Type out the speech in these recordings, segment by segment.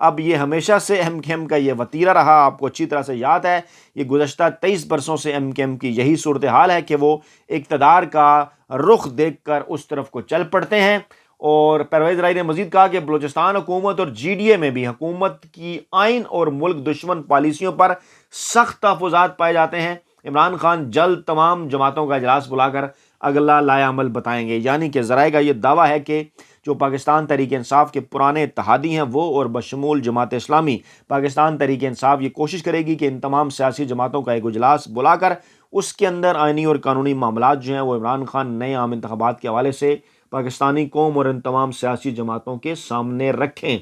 اب یہ ہمیشہ سے ایم کیو ایم کا یہ وتیرہ رہا، آپ کو اچھی طرح سے یاد ہے، یہ گزشتہ 23 برسوں سے ایم کیو ایم کی یہی صورتحال ہے کہ وہ اقتدار کا رخ دیکھ کر اس طرف کو چل پڑتے ہیں۔ اور پرویز رائی نے مزید کہا کہ بلوچستان حکومت اور جی ڈی اے میں بھی حکومت کی آئین اور ملک دشمن پالیسیوں پر سخت تحفظات پائے جاتے ہیں۔ عمران خان جلد تمام جماعتوں کا اجلاس بلا کر اگلا لائحہ عمل بتائیں گے، یعنی کہ ذرائع کا یہ دعویٰ ہے کہ جو پاکستان تحریک انصاف کے پرانے اتحادی ہیں وہ اور بشمول جماعت اسلامی پاکستان تحریک انصاف یہ کوشش کرے گی کہ ان تمام سیاسی جماعتوں کا ایک اجلاس بلا کر اس کے اندر آئینی اور قانونی معاملات جو ہیں وہ عمران خان نئے عام انتخابات کے حوالے سے پاکستانی قوم اور ان تمام سیاسی جماعتوں کے سامنے رکھیں۔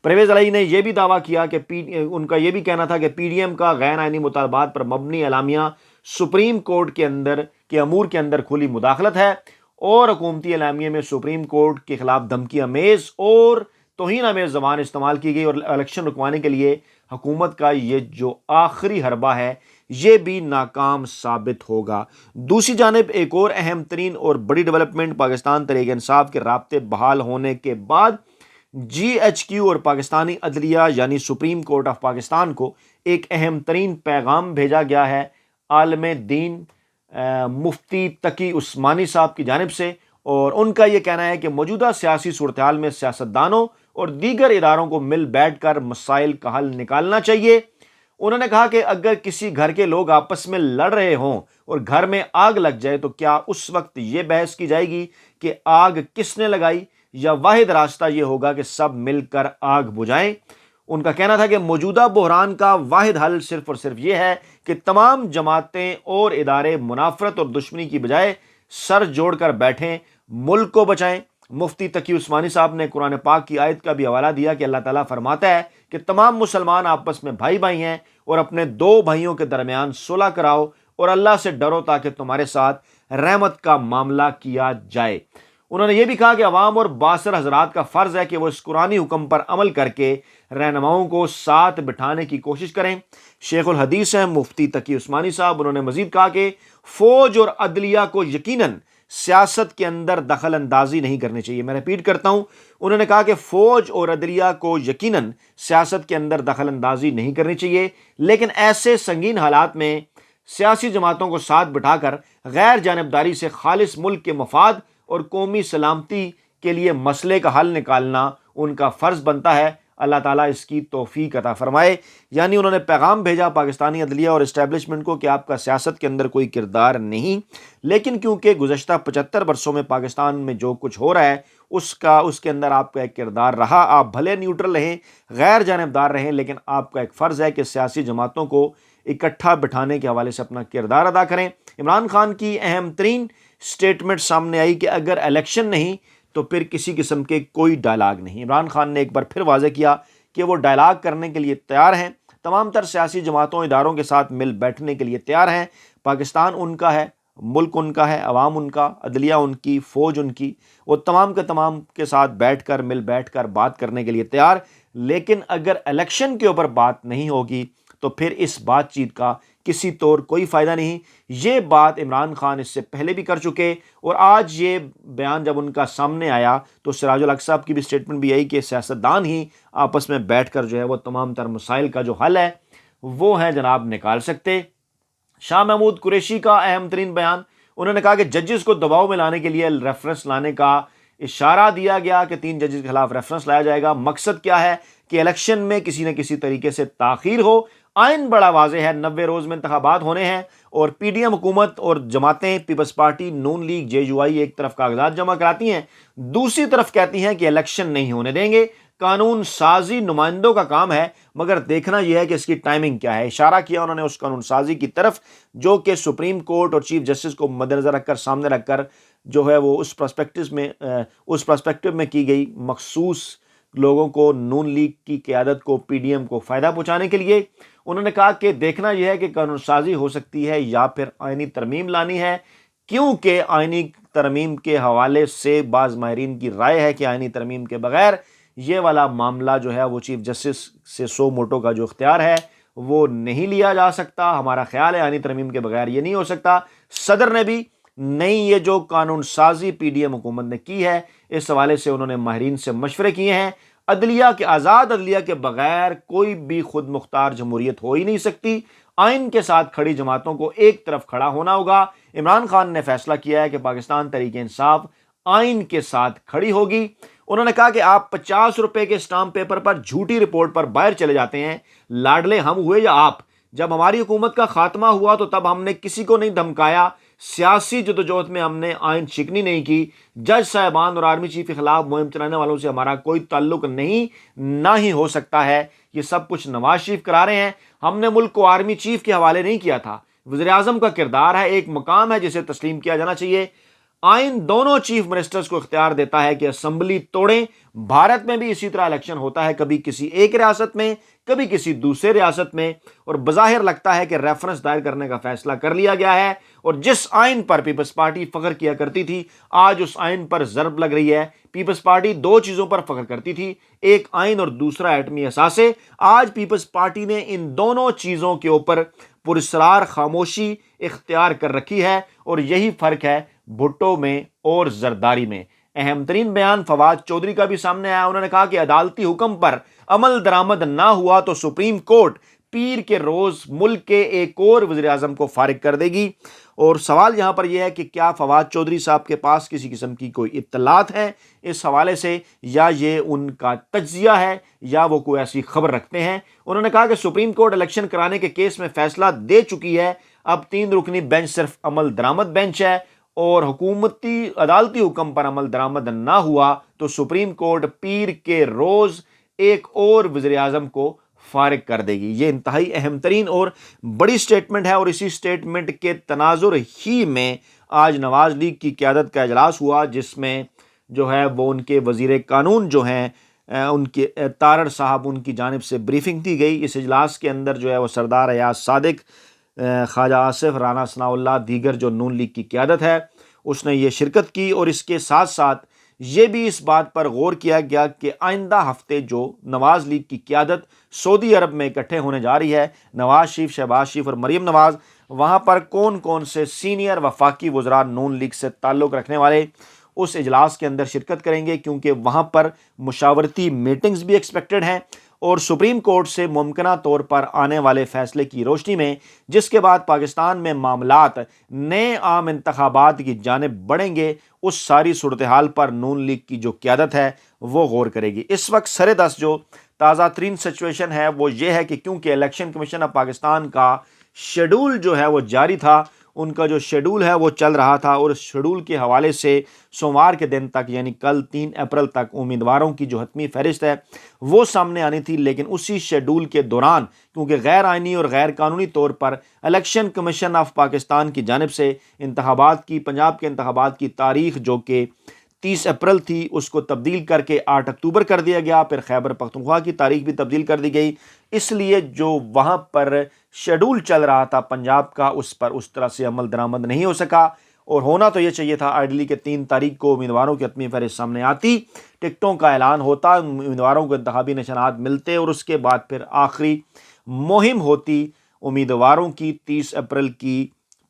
پرویز علی نے یہ بھی دعویٰ کیا کہ ان کا یہ بھی کہنا تھا کہ پی ڈی ایم کا غیر آئینی مطالبات پر مبنی اعلامیہ سپریم کورٹ کے امور کے اندر کھلی مداخلت ہے اور حکومتی اعلامیے میں سپریم کورٹ کے خلاف دھمکی آمیز اور توہین آمیز زبان استعمال کی گئی اور الیکشن رکوانے کے لیے حکومت کا یہ جو آخری حربہ ہے یہ بھی ناکام ثابت ہوگا۔ دوسری جانب ایک اور اہم ترین اور بڑی ڈیولپمنٹ پاکستان تحریک انصاف کے رابطے بحال ہونے کے بعد جی ایچ کیو اور پاکستانی عدلیہ یعنی سپریم کورٹ آف پاکستان کو ایک اہم ترین پیغام بھیجا گیا ہے عالم دین مفتی تقی عثمانی صاحب کی جانب سے، اور ان کا یہ کہنا ہے کہ موجودہ سیاسی صورتحال میں سیاستدانوں اور دیگر اداروں کو مل بیٹھ کر مسائل کا حل نکالنا چاہیے۔ انہوں نے کہا کہ اگر کسی گھر کے لوگ آپس میں لڑ رہے ہوں اور گھر میں آگ لگ جائے تو کیا اس وقت یہ بحث کی جائے گی کہ آگ کس نے لگائی، یا واحد راستہ یہ ہوگا کہ سب مل کر آگ بجھائیں؟ ان کا کہنا تھا کہ موجودہ بحران کا واحد حل صرف اور صرف یہ ہے کہ تمام جماعتیں اور ادارے منافرت اور دشمنی کی بجائے سر جوڑ کر بیٹھیں، ملک کو بچائیں۔ مفتی تقی عثمانی صاحب نے قرآن پاک کی آیت کا بھی حوالہ دیا کہ اللہ تعالیٰ فرماتا ہے کہ تمام مسلمان آپس میں بھائی بھائی ہیں اور اپنے دو بھائیوں کے درمیان صلح کراؤ اور اللہ سے ڈرو تاکہ تمہارے ساتھ رحمت کا معاملہ کیا جائے۔ انہوں نے یہ بھی کہا کہ عوام اور باثر حضرات کا فرض ہے کہ وہ اس قرآنی حکم پر عمل کر کے رہنماؤں کو ساتھ بٹھانے کی کوشش کریں۔ شیخ الحدیث ہیں مفتی تقی عثمانی صاحب، انہوں نے مزید کہا کہ فوج اور عدلیہ کو یقیناً سیاست کے اندر دخل اندازی نہیں کرنی چاہیے۔ میں ریپیٹ کرتا ہوں، انہوں نے کہا کہ فوج اور عدلیہ کو یقیناً سیاست کے اندر دخل اندازی نہیں کرنی چاہیے، لیکن ایسے سنگین حالات میں سیاسی جماعتوں کو ساتھ بٹھا کر غیر جانبداری سے خالص ملک کے مفاد اور قومی سلامتی کے لیے مسئلے کا حل نکالنا ان کا فرض بنتا ہے۔ اللہ تعالیٰ اس کی توفیق عطا فرمائے۔ یعنی انہوں نے پیغام بھیجا پاکستانی عدلیہ اور اسٹیبلشمنٹ کو کہ آپ کا سیاست کے اندر کوئی کردار نہیں، لیکن کیونکہ گزشتہ 75 برسوں میں پاکستان میں جو کچھ ہو رہا ہے اس کے اندر آپ کا ایک کردار رہا، آپ بھلے نیوٹرل رہیں، غیر جانبدار رہیں، لیکن آپ کا ایک فرض ہے کہ سیاسی جماعتوں کو اکٹھا بٹھانے کے حوالے سے اپنا کردار ادا کریں۔ عمران خان کی اہم ترین سٹیٹمنٹ سامنے آئی کہ اگر الیکشن نہیں تو پھر کسی قسم کے کوئی ڈائلاگ نہیں۔ عمران خان نے ایک بار پھر واضح کیا کہ وہ ڈائلاگ کرنے کے لیے تیار ہیں، تمام تر سیاسی جماعتوں اداروں کے ساتھ مل بیٹھنے کے لیے تیار ہیں۔ پاکستان ان کا ہے، ملک ان کا ہے، عوام ان کا، عدلیہ ان کی، فوج ان کی، وہ تمام کے ساتھ مل بیٹھ کر بات کرنے کے لیے تیار۔ لیکن اگر الیکشن کے اوپر بات نہیں ہوگی تو پھر اس بات چیت کا کسی طور کوئی فائدہ نہیں۔ یہ بات عمران خان اس سے پہلے بھی کر چکے، اور آج یہ بیان جب ان کا سامنے آیا تو سراج الحق صاحب کی بھی سٹیٹمنٹ بھی آئی کہ سیاستدان ہی آپس میں بیٹھ کر جو ہے وہ تمام تر مسائل کا جو حل ہے وہ ہے جناب نکال سکتے۔ شاہ محمود قریشی کا اہم ترین بیان، انہوں نے کہا کہ ججز کو دباؤ میں لانے کے لیے ریفرنس لانے کا اشارہ دیا گیا کہ 3 ججز کے خلاف ریفرنس لایا جائے گا۔ مقصد کیا ہے کہ الیکشن میں کسی نہ کسی طریقے سے تاخیر ہو۔ آئین بڑا واضح ہے، 90 روز میں انتخابات ہونے ہیں، اور پی ڈی ایم حکومت اور جماعتیں People's Party, Noon League, J U I ایک طرف کاغذات جمع کراتی ہیں، دوسری طرف کہتی ہیں کہ الیکشن نہیں ہونے دیں گے۔ قانون سازی نمائندوں کا کام ہے، مگر دیکھنا یہ ہے کہ اس کی ٹائمنگ کیا ہے۔ اشارہ کیا انہوں نے اس قانون سازی کی طرف جو کہ سپریم کورٹ اور چیف جسٹس کو مد نظر رکھ کر سامنے رکھ کر جو ہے وہ اس پرسپیکٹو میں کی گئی، مخصوص لوگوں کو، نون لیگ کی قیادت کو، پی ڈی ایم کو فائدہ پہنچانے کے لیے۔ انہوں نے کہا کہ دیکھنا یہ ہے کہ قانون سازی ہو سکتی ہے یا پھر آئینی ترمیم لانی ہے، کیونکہ آئینی ترمیم کے حوالے سے بعض ماہرین کی رائے ہے کہ آئینی ترمیم کے بغیر یہ والا معاملہ جو ہے وہ چیف جسٹس سے سو موٹو کا جو اختیار ہے وہ نہیں لیا جا سکتا۔ ہمارا خیال ہے آئینی ترمیم کے بغیر یہ نہیں ہو سکتا۔ صدر نے بھی نہیں، یہ جو قانون سازی پی ڈی ایم حکومت نے کی ہے اس حوالے سے انہوں نے ماہرین سے مشورے کیے ہیں، عدلیہ کے آزاد عدلیہ کے بغیر کوئی بھی خود مختار جمہوریت ہو ہی نہیں سکتی۔ آئین کے ساتھ کھڑی جماعتوں کو ایک طرف کھڑا ہونا ہوگا۔ عمران خان نے فیصلہ کیا ہے کہ پاکستان تحریک انصاف آئین کے ساتھ کھڑی ہوگی۔ انہوں نے کہا کہ آپ 50 روپے کے اسٹامپ پیپر پر جھوٹی رپورٹ پر باہر چلے جاتے ہیں، لاڈلے ہم ہوئے یا آپ؟ جب ہماری حکومت کا خاتمہ ہوا تو تب ہم نے کسی کو نہیں دھمکایا، سیاسی جدوجہد میں ہم نے آئین شکنی نہیں کی، جج صاحبان اور آرمی چیف کے خلاف مہم چلانے والوں سے ہمارا کوئی تعلق نہیں، نہ ہی ہو سکتا ہے۔ یہ سب کچھ نواز شریف کرا رہے ہیں۔ ہم نے ملک کو آرمی چیف کے حوالے نہیں کیا تھا۔ وزیر اعظم کا کردار ہے، ایک مقام ہے جسے تسلیم کیا جانا چاہیے۔ آئین دونوں چیف منسٹرز کو اختیار دیتا ہے کہ اسمبلی توڑیں۔ بھارت میں بھی اسی طرح الیکشن ہوتا ہے، کبھی کسی ایک ریاست میں، کبھی کسی دوسرے ریاست میں، اور بظاہر لگتا ہے کہ ریفرنس دائر کرنے کا فیصلہ کر لیا گیا ہے، اور جس آئین پر پیپلز پارٹی فخر کیا کرتی تھی آج اس آئین پر ضرب لگ رہی ہے۔ پیپلز پارٹی دو چیزوں پر فخر کرتی تھی، ایک آئین اور دوسرا ایٹمی اثاثے۔ آج پیپلز پارٹی نے ان دونوں چیزوں کے اوپر پراسرار خاموشی اختیار کر رکھی ہے، اور یہی فرق ہے بھٹو میں اور زرداری میں۔ اہم ترین بیان فواد چودھری کا بھی سامنے آیا۔ انہوں نے کہا کہ عدالتی حکم پر عمل درآمد نہ ہوا تو سپریم کورٹ پیر کے روز ملک کے ایک اور وزیر اعظم کو فارغ کر دے گی۔ اور سوال یہاں پر یہ ہے کہ کیا فواد چودھری صاحب کے پاس کسی قسم کی کوئی اطلاعات ہیں اس حوالے سے، یا یہ ان کا تجزیہ ہے، یا وہ کوئی ایسی خبر رکھتے ہیں؟ انہوں نے کہا کہ سپریم کورٹ الیکشن کرانے کے کیس میں فیصلہ دے چکی ہے، اب 3 رکنی بینچ صرف عمل درآمد بینچ ہے، اور حکومتی عدالتی حکم پر عمل درآمد نہ ہوا تو سپریم کورٹ پیر کے روز ایک اور وزیر اعظم کو فارغ کر دے گی۔ یہ انتہائی اہم ترین اور بڑی سٹیٹمنٹ ہے، اور اسی سٹیٹمنٹ کے تناظر ہی میں آج نواز لیگ کی قیادت کا اجلاس ہوا، جس میں جو ہے وہ ان کے وزیر قانون جو ہیں ان کے تارڑ صاحب، ان کی جانب سے بریفنگ دی گئی۔ اس اجلاس کے اندر جو ہے وہ سردار ایاز صادق، خواجہ آصف، رانا ثناء اللہ، دیگر جو نون لیگ کی قیادت ہے، اس نے یہ شرکت کی۔ اور اس کے ساتھ ساتھ یہ بھی اس بات پر غور کیا گیا کہ آئندہ ہفتے جو نواز لیگ کی قیادت سعودی عرب میں اکٹھے ہونے جا رہی ہے، نواز شریف، شہباز شریف اور مریم نواز، وہاں پر کون کون سے سینئر وفاقی وزراء نون لیگ سے تعلق رکھنے والے اس اجلاس کے اندر شرکت کریں گے، کیونکہ وہاں پر مشاورتی میٹنگز بھی ایکسپیکٹڈ ہیں۔ اور سپریم کورٹ سے ممکنہ طور پر آنے والے فیصلے کی روشنی میں، جس کے بعد پاکستان میں معاملات نئے عام انتخابات کی جانب بڑھیں گے، اس ساری صورتحال پر نون لیگ کی جو قیادت ہے وہ غور کرے گی۔ اس وقت سر دست جو تازہ ترین سچویشن ہے وہ یہ ہے کہ کیونکہ الیکشن کمیشن آف پاکستان کا شیڈول جو ہے وہ جاری تھا، ان کا جو شیڈول ہے وہ چل رہا تھا، اور اس شیڈول کے حوالے سے سوموار کے دن تک، یعنی کل 3 اپریل تک، امیدواروں کی جو حتمی فہرست ہے وہ سامنے آنی تھی۔ لیکن اسی شیڈول کے دوران کیونکہ غیر آئینی اور غیر قانونی طور پر الیکشن کمیشن آف پاکستان کی جانب سے انتخابات کی، پنجاب کے انتخابات کی تاریخ جو کہ 30 اپریل تھی، اس کو تبدیل کر کے 8 اکتوبر کر دیا گیا، پھر خیبر پختونخوا کی تاریخ بھی تبدیل کر دی گئی۔ اس لیے جو وہاں پر شیڈول چل رہا تھا پنجاب کا، اس پر اس طرح سے عمل درآمد نہیں ہو سکا، اور ہونا تو یہ چاہیے تھا آئیڈلی کہ 3 تاریخ کو امیدواروں کی حتمی فہرست سامنے آتی، ٹکٹوں کا اعلان ہوتا، امیدواروں کو انتخابی نشانات ملتے، اور اس کے بعد پھر آخری مہم ہوتی امیدواروں کی 30 اپریل کی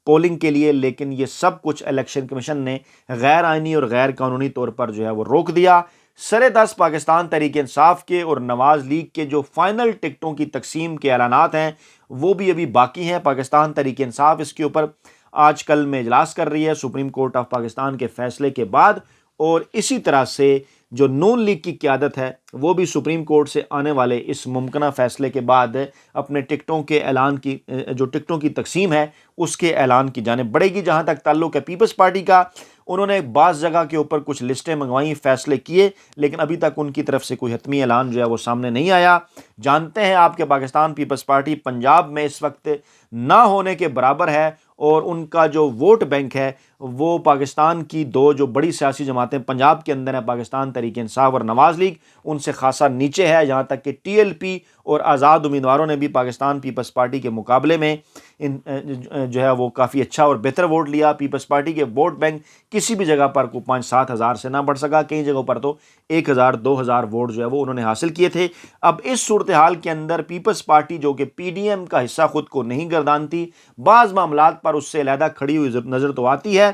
پولنگ کے لیے۔ لیکن یہ سب کچھ الیکشن کمیشن نے غیر آئینی اور غیر قانونی طور پر جو ہے وہ روک دیا۔ سر دست پاکستان تحریک انصاف کے اور نواز لیگ کے جو فائنل ٹکٹوں کی تقسیم کے اعلانات ہیں وہ بھی ابھی باقی ہیں۔ پاکستان تحریک انصاف اس کے اوپر آج کل میں اجلاس کر رہی ہے سپریم کورٹ آف پاکستان کے فیصلے کے بعد، اور اسی طرح سے جو نون لیگ کی قیادت ہے وہ بھی سپریم کورٹ سے آنے والے اس ممکنہ فیصلے کے بعد اپنے ٹکٹوں کے اعلان کی جو ٹکٹوں کی تقسیم ہے اس کے اعلان کی جانب بڑھے گی۔ جہاں تک تعلق ہے پیپلز پارٹی کا، انہوں نے بعض جگہ کے اوپر کچھ لسٹیں منگوائیں، فیصلے کیے، لیکن ابھی تک ان کی طرف سے کوئی حتمی اعلان جو ہے وہ سامنے نہیں آیا۔ جانتے ہیں آپ کہ پاکستان پیپلز پارٹی پنجاب میں اس وقت نہ ہونے کے برابر ہے، اور ان کا جو ووٹ بینک ہے وہ پاکستان کی 2 جو بڑی سیاسی جماعتیں پنجاب کے اندر ہیں، پاکستان تحریک انصاف اور نواز لیگ، ان سے خاصا نیچے ہے۔ یہاں تک کہ ٹی ایل پی اور آزاد امیدواروں نے بھی پاکستان پیپلز پارٹی کے مقابلے میں جو ہے وہ کافی اچھا اور بہتر ووٹ لیا۔ پیپلز پارٹی کے ووٹ بینک کسی بھی جگہ پر کو 5-7 ہزار سے نہ بڑھ سکا، کئی جگہوں پر تو 1000-2000 ووٹ جو ہے وہ انہوں نے حاصل کیے تھے۔ اب اس صورتحال کے اندر پیپلز پارٹی جو کہ پی ڈی ایم کا حصہ خود کو نہیں گردانتی، بعض معاملات پر اس سے علیحدہ کھڑی ہوئی نظر تو آتی ہے،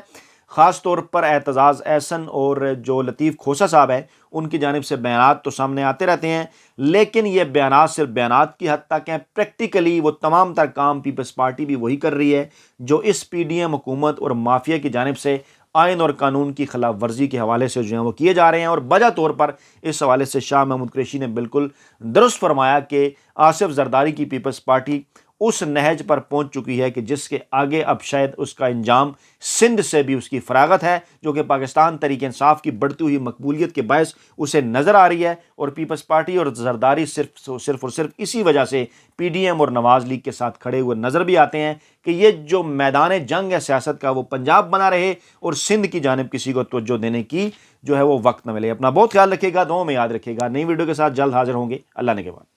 خاص طور پر اعتزاز احسن اور جو لطیف کھوسہ صاحب ہیں ان کی جانب سے بیانات تو سامنے آتے رہتے ہیں، لیکن یہ بیانات صرف بیانات کی حد تک ہیں، پریکٹیکلی وہ تمام تر کام پیپلز پارٹی بھی وہی کر رہی ہے جو اس پی ڈی ایم حکومت اور مافیا کی جانب سے آئین اور قانون کی خلاف ورزی کے حوالے سے جو ہیں وہ کیے جا رہے ہیں۔ اور بجا طور پر اس حوالے سے شاہ محمود قریشی نے بالکل درست فرمایا کہ آصف زرداری کی پیپلز پارٹی اس نہج پر پہنچ چکی ہے کہ جس کے آگے اب شاید اس کا انجام سندھ سے بھی اس کی فراغت ہے، جو کہ پاکستان تحریک انصاف کی بڑھتی ہوئی مقبولیت کے باعث اسے نظر آ رہی ہے۔ اور پیپلز پارٹی اور زرداری صرف اور صرف اسی وجہ سے پی ڈی ایم اور نواز لیگ کے ساتھ کھڑے ہوئے نظر بھی آتے ہیں کہ یہ جو میدان جنگ ہے سیاست کا وہ پنجاب بنا رہے اور سندھ کی جانب کسی کو توجہ دینے کی جو ہے وہ وقت نہ ملے۔ اپنا بہت خیال رکھیے گا، دعاؤں میں یاد رکھیے گا۔ نئی ویڈیو کے ساتھ جلد حاضر ہوں گے۔ اللہ نے کے بعد۔